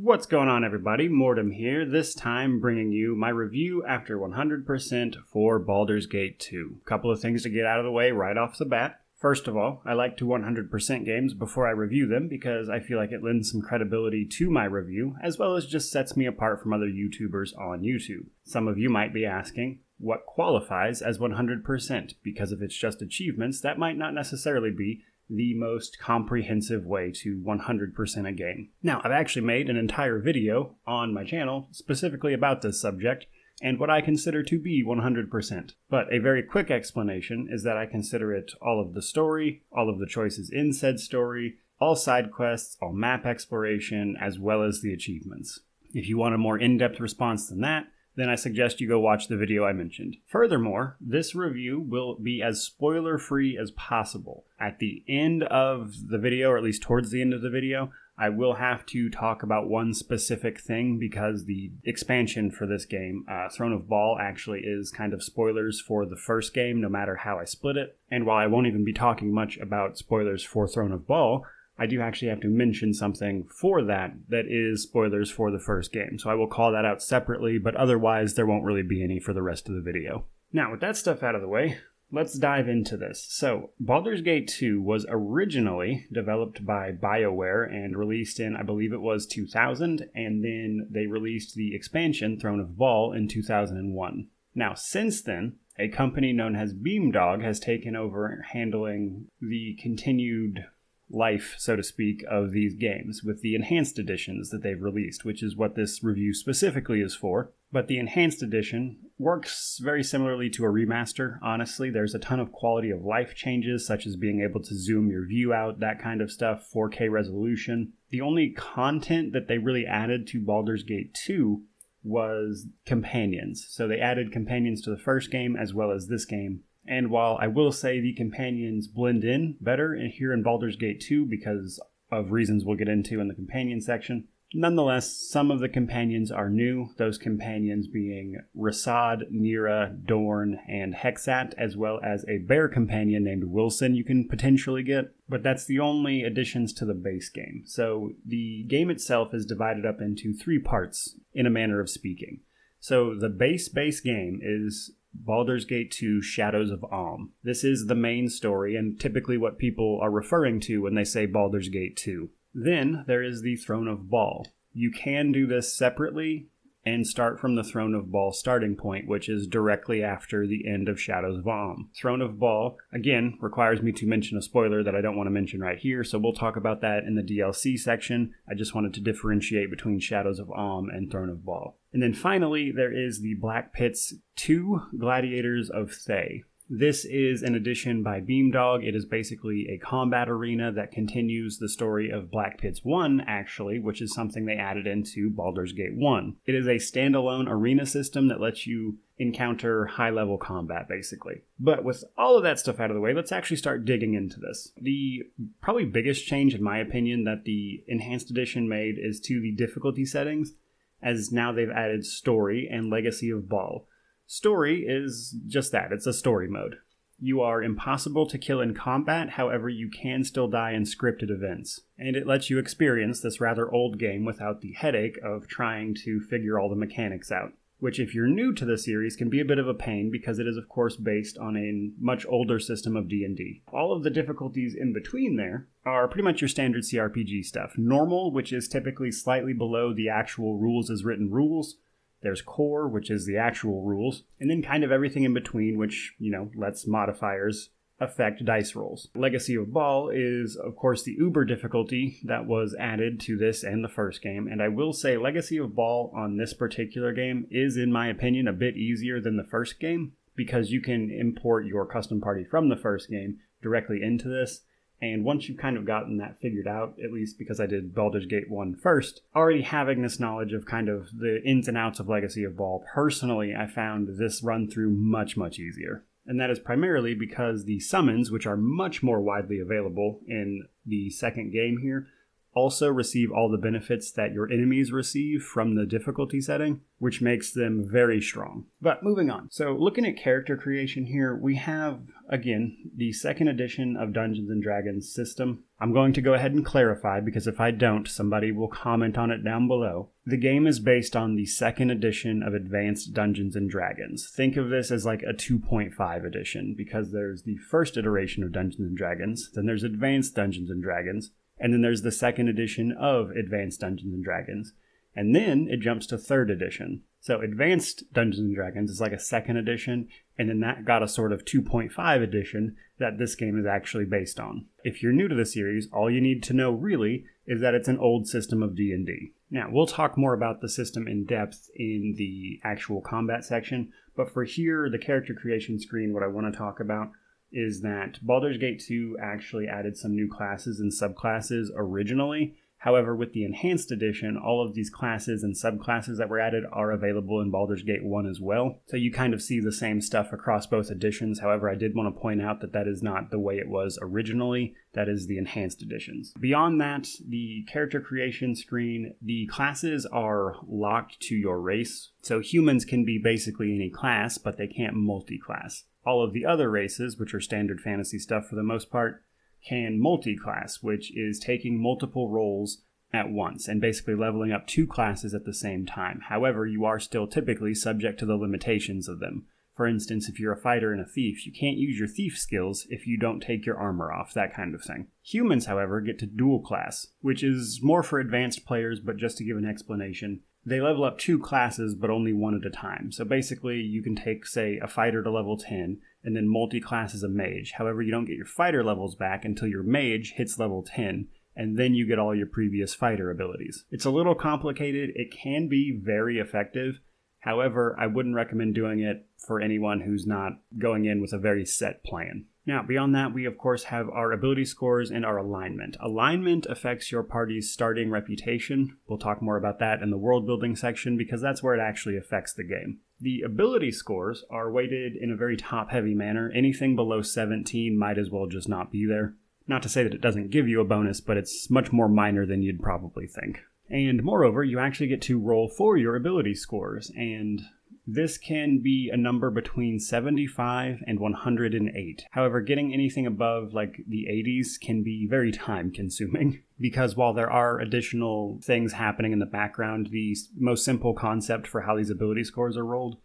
What's going on, everybody? Mortem here, this time bringing you my review after 100% for Baldur's Gate 2. Couple of things to get out of the way right off the bat. First of all, I like to 100% games before I review them because I feel like it lends some credibility to my review, as well as just sets me apart from other YouTubers on YouTube. Some of you might be asking, what qualifies as 100%? Because if it's just achievements, that might not necessarily be the most comprehensive way to 100% a game. Now, I've actually made an entire video on my channel specifically about this subject and what I consider to be 100%. But a very quick explanation is that I consider it all of the story, all of the choices in said story, all side quests, all map exploration, as well as the achievements. If you want a more in-depth response than that, then I suggest you go watch the video I mentioned. Furthermore, this review will be as spoiler-free as possible. At the end of the video, or at least towards the end of the video, I will have to talk about one specific thing because the expansion for this game, Throne of Bhaal, actually is kind of spoilers for the first game, no matter how I split it. And while I won't even be talking much about spoilers for Throne of Bhaal, I do actually have to mention something for that is spoilers for the first game. So I will call that out separately, but otherwise there won't really be any for the rest of the video. Now, with that stuff out of the way, let's dive into this. So, Baldur's Gate 2 was originally developed by BioWare and released in, I believe it was 2000, and then they released the expansion, Throne of Bhaal, in 2001. Now, since then, a company known as Beamdog has taken over handling the continued life, so to speak, of these games with the enhanced editions that they've released, which is what this review specifically is for. But the enhanced edition works very similarly to a remaster, honestly. There's a ton of quality of life changes, such as being able to zoom your view out, that kind of stuff, 4K resolution. The only content that they really added to Baldur's Gate 2 was companions. So they added companions to the first game as well as this game. And while I will say the companions blend in better here in Baldur's Gate 2 because of reasons we'll get into in the companion section, nonetheless, some of the companions are new, those companions being Rasad, Nira, Dorn, and Hexat, as well as a bear companion named Wilson you can potentially get, but that's the only additions to the base game. So the game itself is divided up into 3 parts, in a manner of speaking. So the base game is Baldur's Gate 2 Shadows of Alm. This is the main story and typically what people are referring to when they say Baldur's Gate 2. Then there is the Throne of Bhaal. You can do this separately and start from the Throne of Bhaal starting point, which is directly after the end of Shadows of Alm. Throne of Bhaal, again, requires me to mention a spoiler that I don't want to mention right here, so we'll talk about that in the DLC section. I just wanted to differentiate between Shadows of Alm and Throne of Bhaal. And then finally, there is the Black Pits 2 Gladiators of Thay. This is an addition by Beamdog. It is basically a combat arena that continues the story of Black Pits 1, actually, which is something they added into Baldur's Gate 1. It is a standalone arena system that lets you encounter high-level combat, basically. But with all of that stuff out of the way, let's actually start digging into this. The probably biggest change, in my opinion, that the Enhanced Edition made is to the difficulty settings, as now they've added Story and Legacy of Bhaal. Story is just that, it's a story mode. You are impossible to kill in combat, however you can still die in scripted events. And it lets you experience this rather old game without the headache of trying to figure all the mechanics out. Which if you're new to the series can be a bit of a pain because it is of course based on a much older system of D&D. All of the difficulties in between there are pretty much your standard CRPG stuff. Normal, which is typically slightly below the actual rules as written rules. There's core, which is the actual rules, and then kind of everything in between, which, lets modifiers affect dice rolls. Legacy of Bhaal is, of course, the uber difficulty that was added to this and the first game, and I will say Legacy of Bhaal on this particular game is, in my opinion, a bit easier than the first game, because you can import your custom party from the first game directly into this. And once you've kind of gotten that figured out, at least because I did Baldur's Gate 1 first, already having this knowledge of kind of the ins and outs of Legacy of Bhaal, personally, I found this run through much, much easier. And that is primarily because the summons, which are much more widely available in the second game here, also receive all the benefits that your enemies receive from the difficulty setting, which makes them very strong. But moving on. So looking at character creation here, we have, again, the 2nd edition of Dungeons & Dragons system. I'm going to go ahead and clarify, because if I don't, somebody will comment on it down below. The game is based on the 2nd edition of Advanced Dungeons & Dragons. Think of this as like a 2.5 edition, because there's the 1st iteration of Dungeons & Dragons, then there's Advanced Dungeons & Dragons, and then there's the 2nd edition of Advanced Dungeons & Dragons. And then it jumps to 3rd edition. So Advanced Dungeons & Dragons is like a 2nd edition, and then that got a sort of 2.5 edition that this game is actually based on. If you're new to the series, all you need to know really is that it's an old system of D&D. Now, we'll talk more about the system in depth in the actual combat section, but for here, the character creation screen, what I want to talk about is that Baldur's Gate 2 actually added some new classes and subclasses originally. However, with the Enhanced Edition, all of these classes and subclasses that were added are available in Baldur's Gate 1 as well. So you kind of see the same stuff across both editions. However, I did want to point out that that is not the way it was originally. That is the Enhanced Editions. Beyond that, the character creation screen, the classes are locked to your race. So humans can be basically any class, but they can't multi-class. All of the other races, which are standard fantasy stuff for the most part, can multi-class, which is taking multiple roles at once and basically leveling up 2 classes at the same time. However, you are still typically subject to the limitations of them. For instance, if you're a fighter and a thief, you can't use your thief skills if you don't take your armor off, that kind of thing. Humans, however, get to dual class, which is more for advanced players, but just to give an explanation, they level up 2 classes, but only 1 at a time. So basically, you can take, say, a fighter to level 10, and then multi-class as a mage. However, you don't get your fighter levels back until your mage hits level 10, and then you get all your previous fighter abilities. It's a little complicated. It can be very effective. However, I wouldn't recommend doing it for anyone who's not going in with a very set plan. Now, beyond that, we of course have our ability scores and our alignment. Alignment affects your party's starting reputation. We'll talk more about that in the world building section because that's where it actually affects the game. The ability scores are weighted in a very top-heavy manner. Anything below 17 might as well just not be there. Not to say that it doesn't give you a bonus, but it's much more minor than you'd probably think. And moreover, you actually get to roll for your ability scores, and this can be a number between 75 and 108. However, getting anything above like the 80s can be very time-consuming, because while there are additional things happening in the background, the most simple concept for how these ability scores are rolled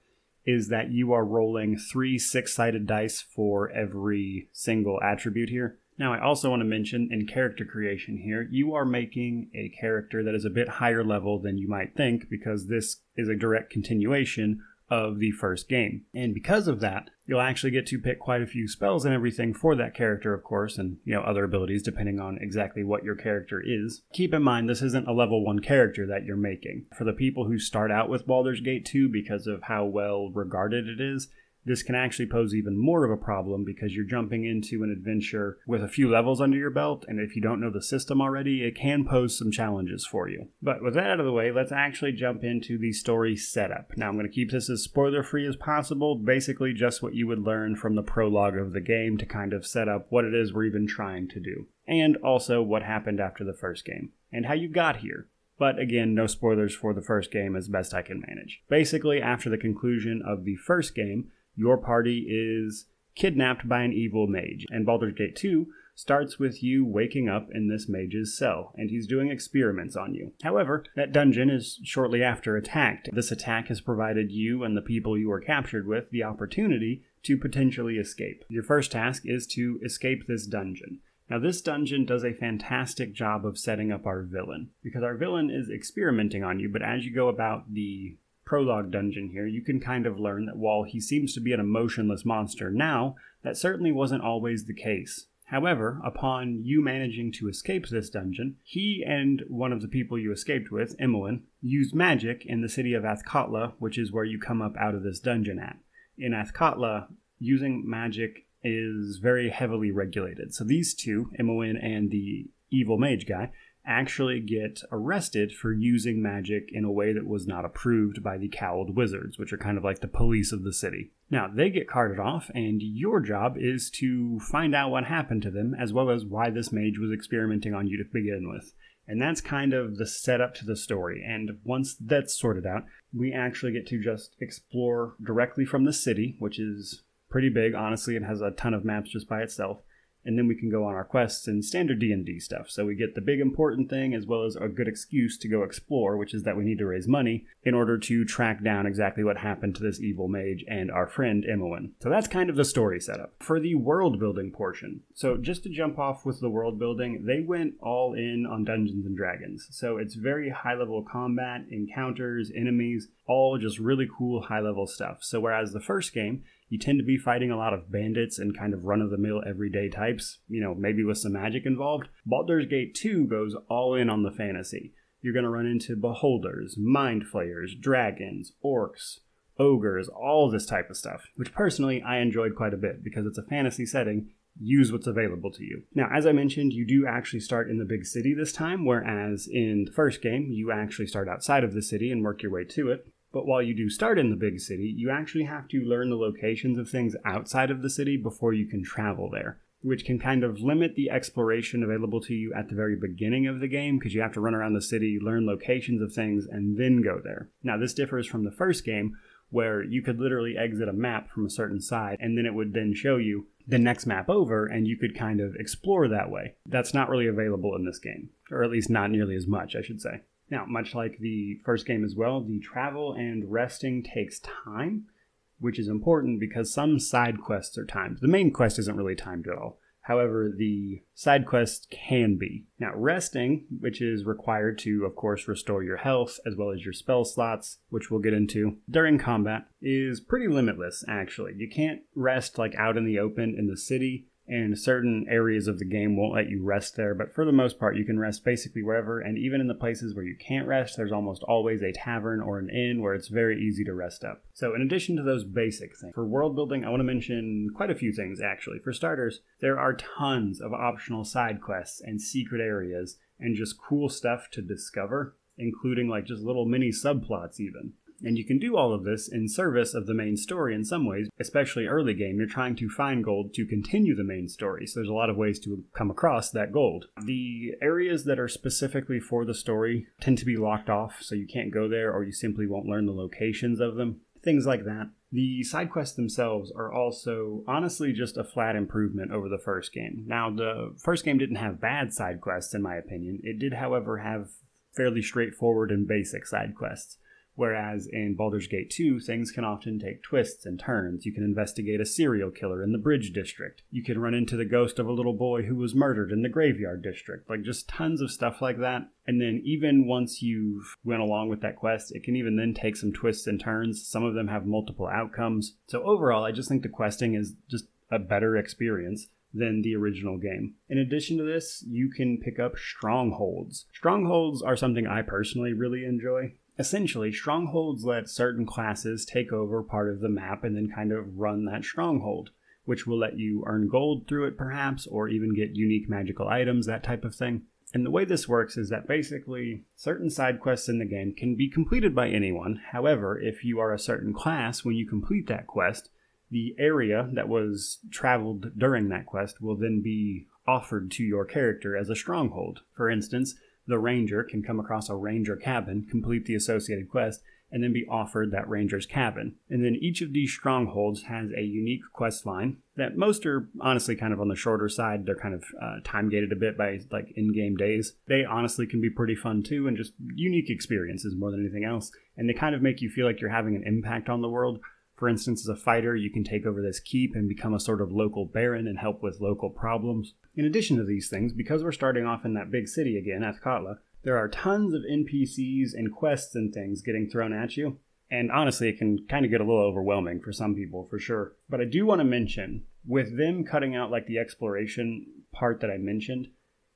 is that you are rolling 3 6-sided dice for every single attribute here. Now, I also want to mention in character creation here, you are making a character that is a bit higher level than you might think, because this is a direct continuation of the first game. And because of that, you'll actually get to pick quite a few spells and everything for that character, of course, and other abilities depending on exactly what your character is. Keep in mind, this isn't a level 1 character that you're making. For the people who start out with Baldur's Gate 2 because of how well regarded it is, this can actually pose even more of a problem because you're jumping into an adventure with a few levels under your belt, and if you don't know the system already, it can pose some challenges for you. But with that out of the way, let's actually jump into the story setup. Now, I'm going to keep this as spoiler-free as possible, basically just what you would learn from the prologue of the game to kind of set up what it is we're even trying to do, and also what happened after the first game, and how you got here. But again, no spoilers for the first game as best I can manage. Basically, after the conclusion of the first game, your party is kidnapped by an evil mage, and Baldur's Gate 2 starts with you waking up in this mage's cell, and he's doing experiments on you. However, that dungeon is shortly after attacked. This attack has provided you and the people you were captured with the opportunity to potentially escape. Your first task is to escape this dungeon. Now, this dungeon does a fantastic job of setting up our villain, because our villain is experimenting on you, but as you go about the prologue dungeon here, you can kind of learn that while he seems to be an emotionless monster now, that certainly wasn't always the case. However, upon you managing to escape this dungeon, he and one of the people you escaped with, Emmeline, used magic in the city of Athkatla, which is where you come up out of this dungeon at. In Athkatla, using magic is very heavily regulated. So these two, Emmeline and the evil mage guy, actually get arrested for using magic in a way that was not approved by the cowled wizards, which are kind of like the police of the city. Now, they get carted off, and your job is to find out what happened to them, as well as why this mage was experimenting on you to begin with. And that's kind of the setup to the story. And once that's sorted out, we actually get to just explore directly from the city, which is pretty big. Honestly, it has a ton of maps just by itself. And then we can go on our quests and standard D&D stuff. So we get the big important thing as well as a good excuse to go explore, which is that we need to raise money in order to track down exactly what happened to this evil mage and our friend Imoen. So that's kind of the story setup. For the world building portion, so just to jump off with the world building, they went all in on Dungeons and Dragons. So it's very high level combat, encounters, enemies, all just really cool high level stuff. So whereas the first game, you tend to be fighting a lot of bandits and kind of run-of-the-mill everyday types, maybe with some magic involved. Baldur's Gate 2 goes all in on the fantasy. You're going to run into beholders, mind flayers, dragons, orcs, ogres, all this type of stuff, which personally I enjoyed quite a bit because it's a fantasy setting. Use what's available to you. Now, as I mentioned, you do actually start in the big city this time, whereas in the first game, you actually start outside of the city and work your way to it. But while you do start in the big city, you actually have to learn the locations of things outside of the city before you can travel there, which can kind of limit the exploration available to you at the very beginning of the game because you have to run around the city, learn locations of things, and then go there. Now, this differs from the first game where you could literally exit a map from a certain side and then it would then show you the next map over and you could kind of explore that way. That's not really available in this game, or at least not nearly as much, I should say. Now, much like the first game as well, the travel and resting takes time, which is important because some side quests are timed. The main quest isn't really timed at all. However, the side quests can be. Now, resting, which is required to, of course, restore your health as well as your spell slots, which we'll get into during combat, is pretty limitless, actually. You can't rest like out in the open in the city, and certain areas of the game won't let you rest there, but for the most part you can rest basically wherever, and even in the places where you can't rest, there's almost always a tavern or an inn where it's very easy to rest up. So in addition to those basic things, for world building I want to mention quite a few things actually. For starters, there are tons of optional side quests and secret areas and just cool stuff to discover, including like just little mini subplots even. And you can do all of this in service of the main story in some ways, especially early game. You're trying to find gold to continue the main story, so there's a lot of ways to come across that gold. The areas that are specifically for the story tend to be locked off, so you can't go there or you simply won't learn the locations of them. Things like that. The side quests themselves are also honestly just a flat improvement over the first game. Now, the first game didn't have bad side quests in my opinion. It did, however, have fairly straightforward and basic side quests. Whereas in Baldur's Gate 2, things can often take twists and turns. You can investigate a serial killer in the Bridge District. You can run into the ghost of a little boy who was murdered in the Graveyard District. Like, just tons of stuff like that. And then even once you've went along with that quest, it can even then take some twists and turns. Some of them have multiple outcomes. So overall, I just think the questing is just a better experience than the original game. In addition to this, you can pick up strongholds. Strongholds are something I personally really enjoy. Essentially, strongholds let certain classes take over part of the map and then kind of run that stronghold, which will let you earn gold through it perhaps, or even get unique magical items, that type of thing. And the way this works is that basically certain side quests in the game can be completed by anyone. However, if you are a certain class, when you complete that quest, the area that was traveled during that quest will then be offered to your character as a stronghold. For instance, the ranger can come across a ranger cabin, complete the associated quest, and then be offered that ranger's cabin. And then each of these strongholds has a unique quest line that most are honestly kind of on the shorter side. They're kind of time-gated a bit by like in-game days. They honestly can be pretty fun too, and just unique experiences more than anything else. And they kind of make you feel like you're having an impact on the world. For instance, as a fighter, you can take over this keep and become a sort of local baron and help with local problems. In addition to these things, because we're starting off in that big city again, Athkatla, there are tons of NPCs and quests and things getting thrown at you. And honestly, it can kind of get a little overwhelming for some people, for sure. But I do want to mention, with them cutting out like the exploration part that I mentioned,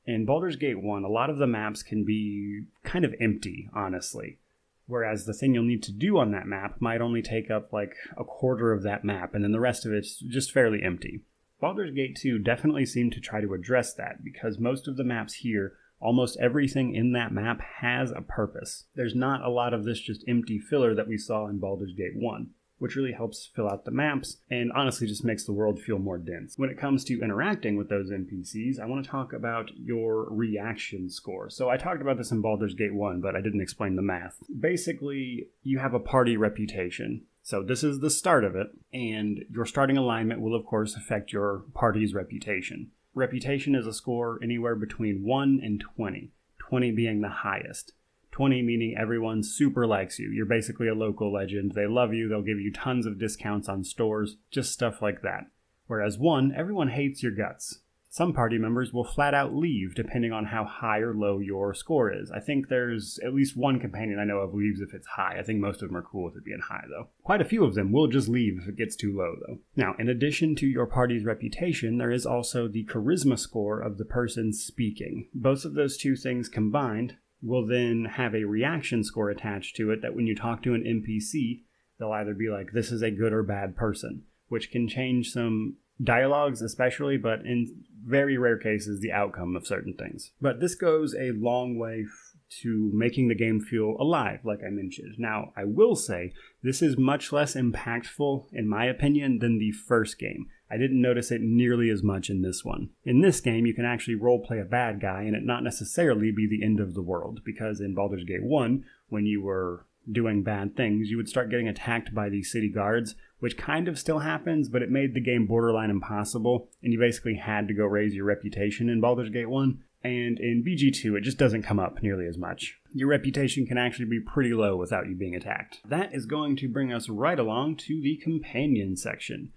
in Baldur's Gate 1, a lot of the maps can be kind of empty, honestly. Whereas the thing you'll need to do on that map might only take up like a quarter of that map, and then the rest of it's just fairly empty. Baldur's Gate 2 definitely seemed to try to address that, because most of the maps here, almost everything in that map has a purpose. There's not a lot of this just empty filler that we saw in Baldur's Gate 1. which really helps fill out the maps and honestly just makes the world feel more dense. When it comes to interacting with those NPCs, I want to talk about your reaction score. So I talked about this in Baldur's Gate 1, but I didn't explain the math. Basically, you have a party reputation. So this is the start of it, and your starting alignment will of course affect your party's reputation. Reputation is a score anywhere between 1 and 20, 20 being the highest. 20 meaning everyone super likes you. You're basically a local legend. They love you. They'll give you tons of discounts on stores, just stuff like that. Whereas 1, everyone hates your guts. Some party members will flat out leave depending on how high or low your score is. I think there's at least one companion I know of leaves if it's high. I think most of them are cool with it being high though. Quite a few of them will just leave if it gets too low though. Now, in addition to your party's reputation, there is also the charisma score of the person speaking. Both of those two things combined will then have a reaction score attached to it that when you talk to an NPC, they'll either be like, this is a good or bad person, which can change some dialogues especially, but in very rare cases, the outcome of certain things. But this goes a long way to making the game feel alive, like I mentioned. Now, I will say, this is much less impactful, in my opinion, than the first game. I didn't notice it nearly as much in this one. In this game, you can actually roleplay a bad guy and it not necessarily be the end of the world, because in Baldur's Gate 1, when you were doing bad things, you would start getting attacked by the city guards, which kind of still happens, but it made the game borderline impossible, and you basically had to go raise your reputation in Baldur's Gate 1. And in BG2, it just doesn't come up nearly as much. Your reputation can actually be pretty low without you being attacked. That is going to bring us right along to the companion section.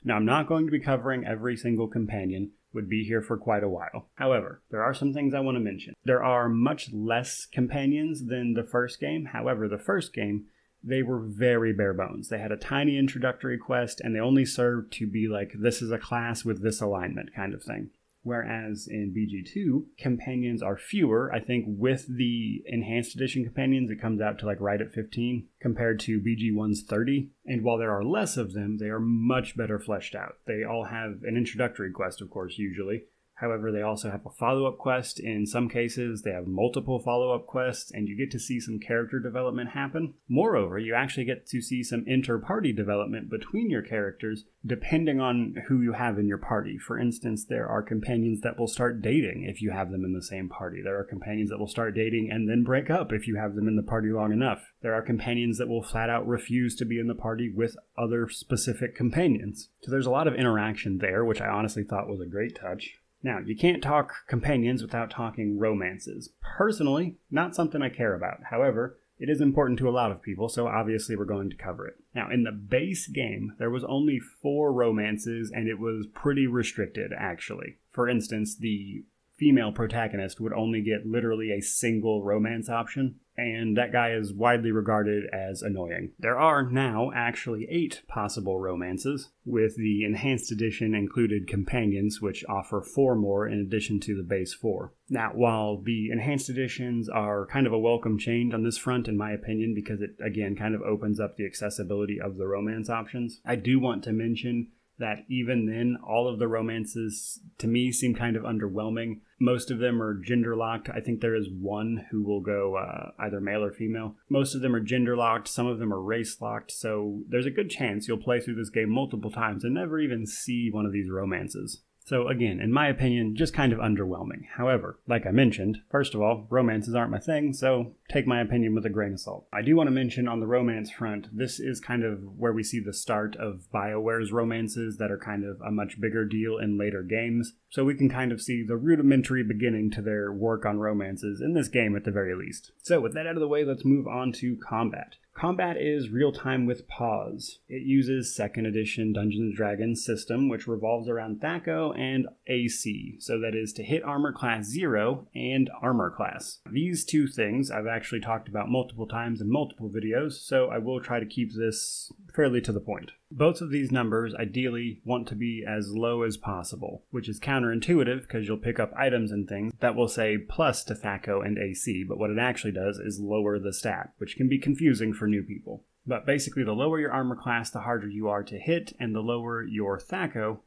Now, I'm not going to be covering every single companion, would be here for quite a while. However, there are some things I want to mention. There are much less companions than the first game. However, the first game, they were very bare bones. They had a tiny introductory quest, and they only served to be like, this is a class with this alignment kind of thing. Whereas in BG2, companions are fewer. I think with the Enhanced Edition companions, it comes out to like right at 15 compared to BG1's 30. And while there are less of them, they are much better fleshed out. They all have an introductory quest, of course, usually. However, they also have a follow-up quest. In some cases, they have multiple follow-up quests, and you get to see some character development happen. Moreover, you actually get to see some inter-party development between your characters, depending on who you have in your party. For instance, there are companions that will start dating if you have them in the same party. There are companions that will start dating and then break up if you have them in the party long enough. There are companions that will flat out refuse to be in the party with other specific companions. So there's a lot of interaction there, which I honestly thought was a great touch. Now, you can't talk companions without talking romances. Personally, not something I care about. However, it is important to a lot of people, so obviously we're going to cover it. Now, in the base game, there was only 4 romances, and it was pretty restricted, actually. For instance, the female protagonist would only get literally a single romance option, and that guy is widely regarded as annoying. There are now actually 8 possible romances, with the Enhanced Edition included companions, which offer 4 more in addition to the base 4. Now, while the Enhanced Editions are kind of a welcome change on this front, in my opinion, because it, again, kind of opens up the accessibility of the romance options, I do want to mention that even then, all of the romances, to me, seem kind of underwhelming. Most of them are gender-locked. I think there is one who will go either male or female. Most of them are gender-locked. Some of them are race-locked. So there's a good chance you'll play through this game multiple times and never even see one of these romances. So again, in my opinion, just kind of underwhelming. However, like I mentioned, first of all, romances aren't my thing, so take my opinion with a grain of salt. I do want to mention on the romance front, this is kind of where we see the start of BioWare's romances that are kind of a much bigger deal in later games. So we can kind of see the rudimentary beginning to their work on romances in this game at the very least. So with that out of the way, let's move on to combat. Combat is real-time with pause. It uses 2nd edition Dungeons & Dragons system, which revolves around THAC0 and AC, so that is to hit armor class 0 and armor class. These two things I've actually talked about multiple times in multiple videos, so I will try to keep this fairly to the point. Both of these numbers ideally want to be as low as possible, which is counterintuitive because you'll pick up items and things that will say plus to THAC0 and AC, but what it actually does is lower the stat, which can be confusing for new people. But basically, the lower your armor class, the harder you are to hit, and the lower your THAC0,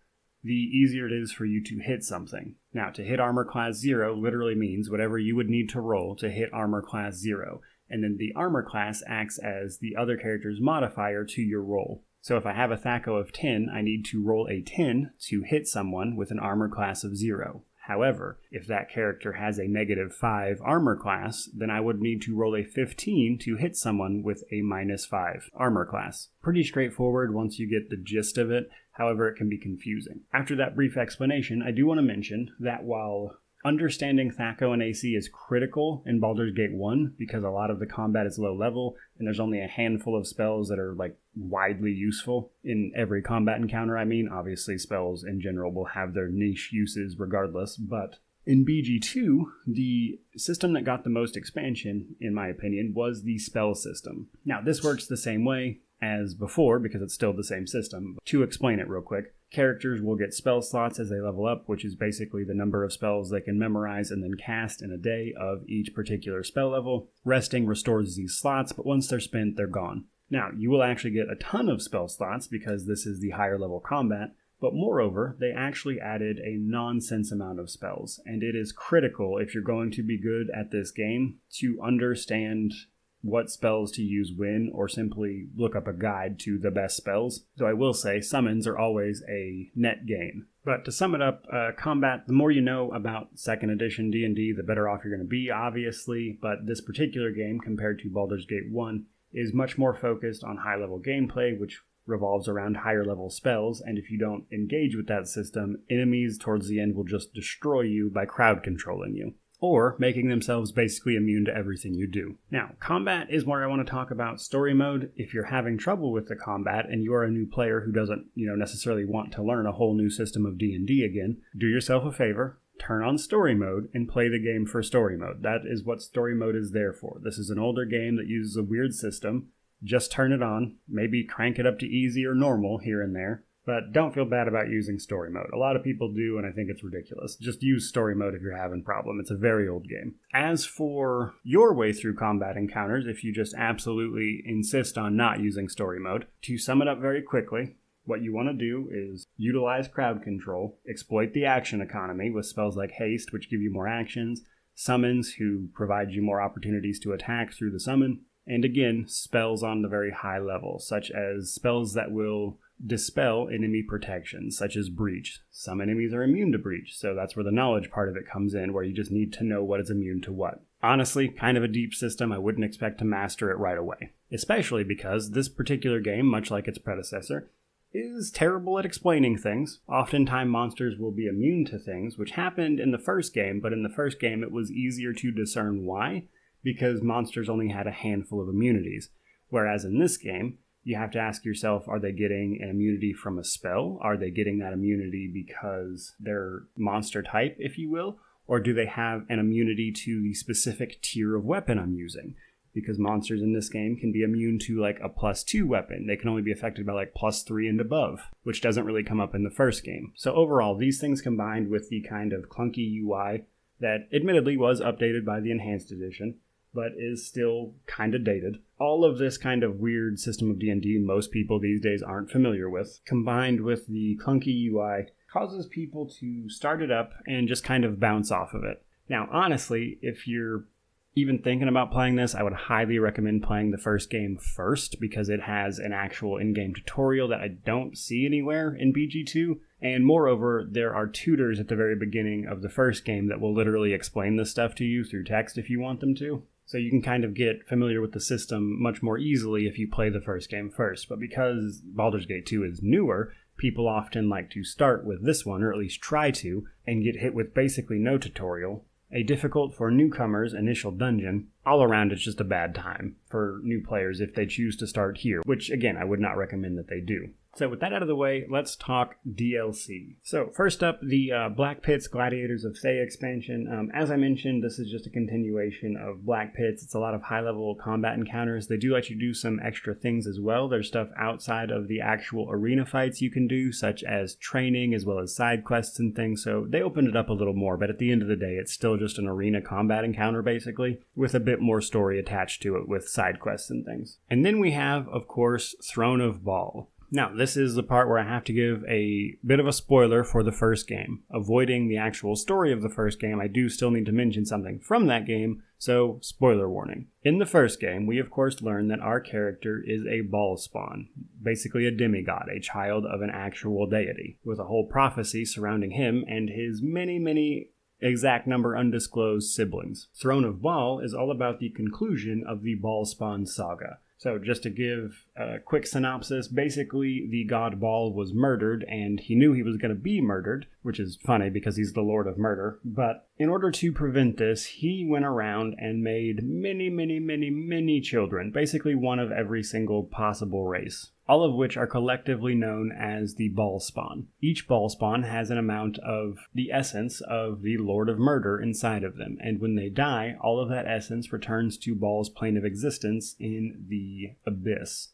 the easier it is for you to hit something. Now, to hit armor class 0 literally means whatever you would need to roll to hit armor class 0. and then the armor class acts as the other character's modifier to your roll. So if I have a THAC0 of 10, I need to roll a 10 to hit someone with an armor class of 0. However, if that character has a -5 armor class, then I would need to roll a 15 to hit someone with a -5 armor class. Pretty straightforward once you get the gist of it, however it can be confusing. After that brief explanation, I do want to mention that while understanding THAC0 and AC is critical in Baldur's Gate 1 because a lot of the combat is low level and there's only a handful of spells that are widely useful in every combat encounter. I mean, obviously spells in general will have their niche uses regardless, but in BG2, the system that got the most expansion, in my opinion, was the spell system. Now, this works the same way as before because it's still the same system. To explain it real quick, characters will get spell slots as they level up, which is basically the number of spells they can memorize and then cast in a day of each particular spell level. Resting restores these slots, but once they're spent, they're gone. Now, you will actually get a ton of spell slots because this is the higher level combat, but moreover, they actually added a nonsense amount of spells, and it is critical if you're going to be good at this game to understand what spells to use when, or simply look up a guide to the best spells. So I will say summons are always a net gain. But to sum it up, combat, the more you know about 2nd edition D&D, the better off you're going to be, obviously. But this particular game, compared to Baldur's Gate 1, is much more focused on high-level gameplay, which revolves around higher-level spells. And if you don't engage with that system, enemies towards the end will just destroy you by crowd controlling you, or making themselves basically immune to everything you do. Now, combat is where I want to talk about story mode. If you're having trouble with the combat and you are a new player who doesn't, necessarily want to learn a whole new system of D&D again, do yourself a favor, turn on story mode and play the game for story mode. That is what story mode is there for. This is an older game that uses a weird system. Just turn it on, maybe crank it up to easy or normal here and there. But don't feel bad about using story mode. A lot of people do, and I think it's ridiculous. Just use story mode if you're having a problem. It's a very old game. As for your way through combat encounters, if you just absolutely insist on not using story mode, to sum it up very quickly, what you want to do is utilize crowd control, exploit the action economy with spells like haste, which give you more actions, summons, who provide you more opportunities to attack through the summon, and again, spells on the very high level, such as spells that will dispel enemy protection, such as breach. Some enemies are immune to breach, so that's where the knowledge part of it comes in, where you just need to know what is immune to what. Honestly, kind of a deep system. I wouldn't expect to master it right away, especially because this particular game, much like its predecessor, is terrible at explaining things. Oftentimes monsters will be immune to things, which happened in the first game, but in the first game it was easier to discern why, because monsters only had a handful of immunities. Whereas in this game, you have to ask yourself, are they getting an immunity from a spell? Are they getting that immunity because they're monster type, if you will? Or do they have an immunity to the specific tier of weapon I'm using? Because monsters in this game can be immune to a +2 weapon. They can only be affected by +3 and above, which doesn't really come up in the first game. So overall, these things combined with the kind of clunky UI that admittedly was updated by the Enhanced Edition, but is still kind of dated. All of this kind of weird system of D&D most people these days aren't familiar with, combined with the clunky UI, causes people to start it up and just kind of bounce off of it. Now, honestly, if you're even thinking about playing this, I would highly recommend playing the first game first, because it has an actual in-game tutorial that I don't see anywhere in BG2. And moreover, there are tutors at the very beginning of the first game that will literally explain this stuff to you through text if you want them to. So you can kind of get familiar with the system much more easily if you play the first game first. But because Baldur's Gate 2 is newer, people often like to start with this one, or at least try to, and get hit with basically no tutorial. A difficult for newcomers initial dungeon. All around, it's just a bad time for new players if they choose to start here, which again, I would not recommend that they do. So with that out of the way, let's talk DLC. So first up, the Black Pits Gladiators of Thay expansion. As I mentioned, this is just a continuation of Black Pits. It's a lot of high-level combat encounters. They do let you do some extra things as well. There's stuff outside of the actual arena fights you can do, such as training as well as side quests and things. So they opened it up a little more, but at the end of the day, it's still just an arena combat encounter, basically, with a bit more story attached to it with side quests and things. And then we have, of course, Throne of Baal. Now, this is the part where I have to give a bit of a spoiler for the first game. Avoiding the actual story of the first game, I do still need to mention something from that game, so spoiler warning. In the first game, we of course learn that our character is a ball spawn, basically a demigod, a child of an actual deity, with a whole prophecy surrounding him and his many exact number undisclosed siblings. Throne of Ball is all about the conclusion of the ball spawn saga. So just to give a quick synopsis, basically the god Ball was murdered and he knew he was going to be murdered, which is funny because he's the lord of murder. But in order to prevent this, he went around and made many children, basically one of every single possible race, all of which are collectively known as the ball spawn. Each ball spawn has an amount of the essence of the Lord of Murder inside of them, and when they die, all of that essence returns to Ball's plane of existence in the abyss,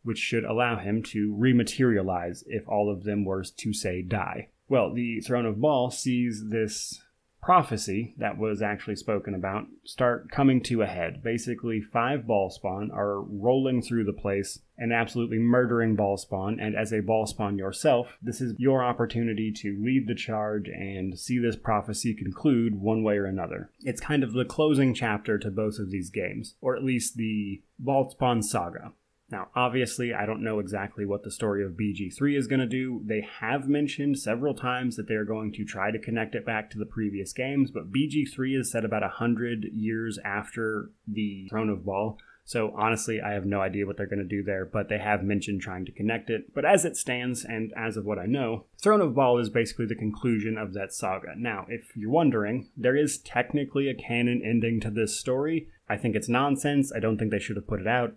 which should allow him to rematerialize if all of them were to, say, die. Well, the Throne of Ball sees this prophecy that was actually spoken about start coming to a head. Basically, 5 ball spawn are rolling through the place and absolutely murdering ball spawn, and as a ball spawn yourself, this is your opportunity to lead the charge and see this prophecy conclude one way or another. It's kind of the closing chapter to both of these games, or at least the ball spawn saga. Now, obviously, I don't know exactly what the story of BG3 is going to do. They have mentioned several times that they're going to try to connect it back to the previous games, but BG3 is set about 100 years after the Throne of Ball. So honestly, I have no idea what they're going to do there, but they have mentioned trying to connect it. But as it stands, and as of what I know, Throne of Ball is basically the conclusion of that saga. Now, if you're wondering, there is technically a canon ending to this story. I think it's nonsense. I don't think they should have put it out.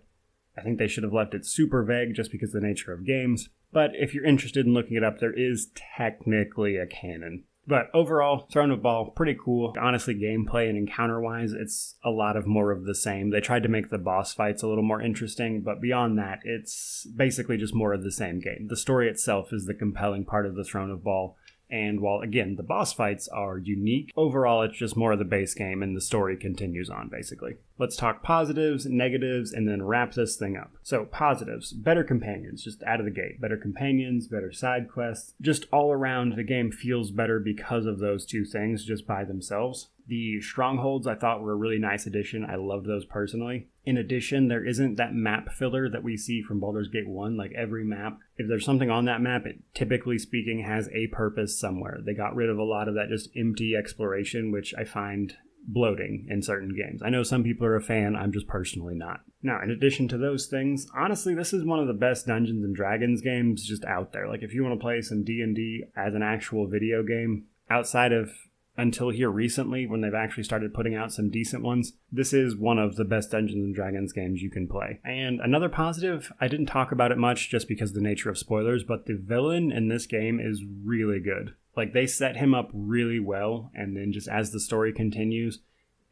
I think they should have left it super vague just because of the nature of games. But if you're interested in looking it up, there is technically a canon. But overall, Throne of Ball, pretty cool. Honestly, gameplay and encounter-wise, it's a lot of more of the same. They tried to make the boss fights a little more interesting, but beyond that, it's basically just more of the same game. The story itself is the compelling part of the Throne of Ball. And while, again, the boss fights are unique, overall it's just more of the base game and the story continues on, basically. Let's talk positives, negatives, and then wrap this thing up. So, positives. Better companions, just out of the gate. Better companions, better side quests. Just all around, the game feels better because of those two things, just by themselves. The strongholds I thought were a really nice addition. I loved those personally. In addition, there isn't that map filler that we see from Baldur's Gate 1. Like every map, if there's something on that map, it typically speaking has a purpose somewhere. They got rid of a lot of that just empty exploration, which I find bloating in certain games. I know some people are a fan, I'm just personally not. Now, in addition to those things, honestly, this is one of the best Dungeons & Dragons games just out there. Like if you want to play some D&D as an actual video game, outside of until here recently, when they've actually started putting out some decent ones, this is one of the best Dungeons & Dragons games you can play. And another positive, I didn't talk about it much just because of the nature of spoilers, but the villain in this game is really good. Like, they set him up really well, and then just as the story continues,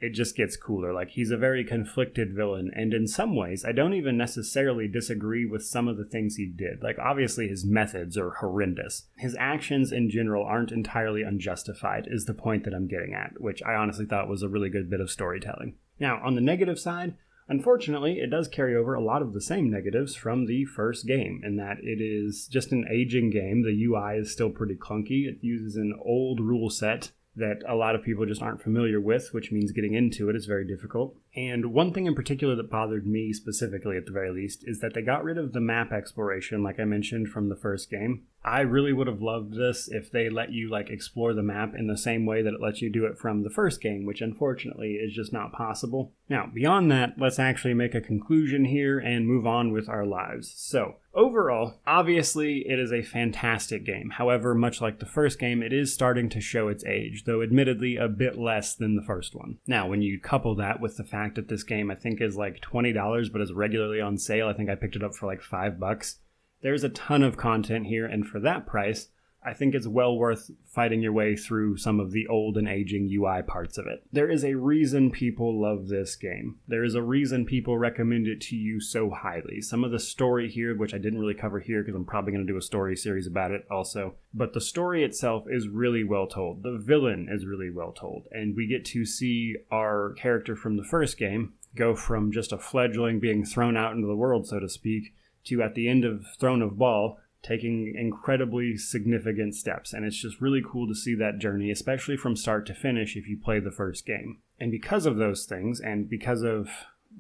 it just gets cooler. Like, he's a very conflicted villain, and in some ways, I don't even necessarily disagree with some of the things he did. Like, obviously, his methods are horrendous. His actions in general aren't entirely unjustified, is the point that I'm getting at, which I honestly thought was a really good bit of storytelling. Now, on the negative side, unfortunately, it does carry over a lot of the same negatives from the first game, in that it is just an aging game. The UI is still pretty clunky. It uses an old rule set that a lot of people just aren't familiar with, which means getting into it is very difficult. And one thing in particular that bothered me specifically, at the very least, is that they got rid of the map exploration, like I mentioned from the first game. I really would have loved this if they let you explore the map in the same way that it lets you do it from the first game, which unfortunately is just not possible. Now, beyond that, let's actually make a conclusion here and move on with our lives. So, overall, obviously it is a fantastic game. However, much like the first game, it is starting to show its age, though admittedly a bit less than the first one. Now, when you couple that with the fact that this game I think is $20 but is regularly on sale, I think I picked it up for $5. There's a ton of content here, and for that price, I think it's well worth fighting your way through some of the old and aging UI parts of it. There is a reason people love this game. There is a reason people recommend it to you so highly. Some of the story here, which I didn't really cover here because I'm probably going to do a story series about it also, but the story itself is really well told. The villain is really well told, and we get to see our character from the first game go from just a fledgling being thrown out into the world, so to speak, to, at the end of Throne of Ball, taking incredibly significant steps. And it's just really cool to see that journey, especially from start to finish if you play the first game. And because of those things, and because of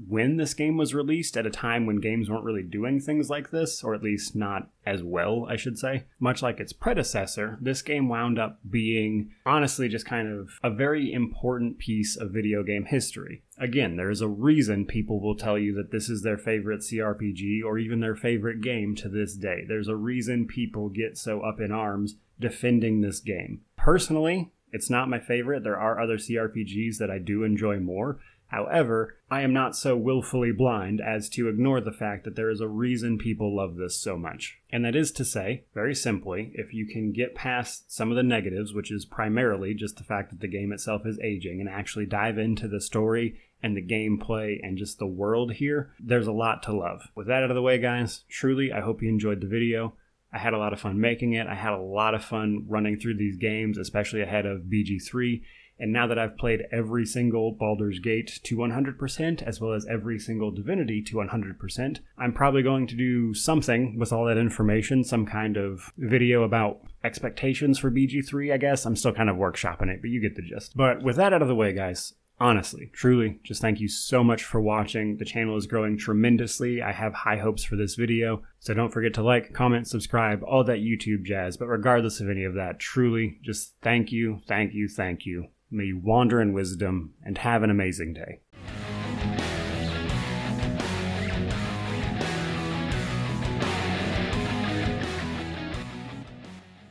when this game was released at a time when games weren't really doing things like this, or at least not as well, I should say, much like its predecessor, this game wound up being honestly just kind of a very important piece of video game history. Again, there's a reason people will tell you that this is their favorite CRPG or even their favorite game to this day. There's a reason people get so up in arms defending this game. Personally, it's not my favorite. There are other CRPGs that I do enjoy more. However, I am not so willfully blind as to ignore the fact that there is a reason people love this so much. And that is to say, very simply, if you can get past some of the negatives, which is primarily just the fact that the game itself is aging, and actually dive into the story and the gameplay and just the world here, there's a lot to love. With that out of the way, guys, truly, I hope you enjoyed the video. I had a lot of fun making it. I had a lot of fun running through these games, especially ahead of BG3. And now that I've played every single Baldur's Gate to 100%, as well as every single Divinity to 100%, I'm probably going to do something with all that information, some kind of video about expectations for BG3, I guess. I'm still kind of workshopping it, but you get the gist. But with that out of the way, guys, honestly, truly, just thank you so much for watching. The channel is growing tremendously. I have high hopes for this video, so don't forget to like, comment, subscribe, all that YouTube jazz. But regardless of any of that, truly, just thank you, thank you, thank you. May you wander in wisdom and have an amazing day.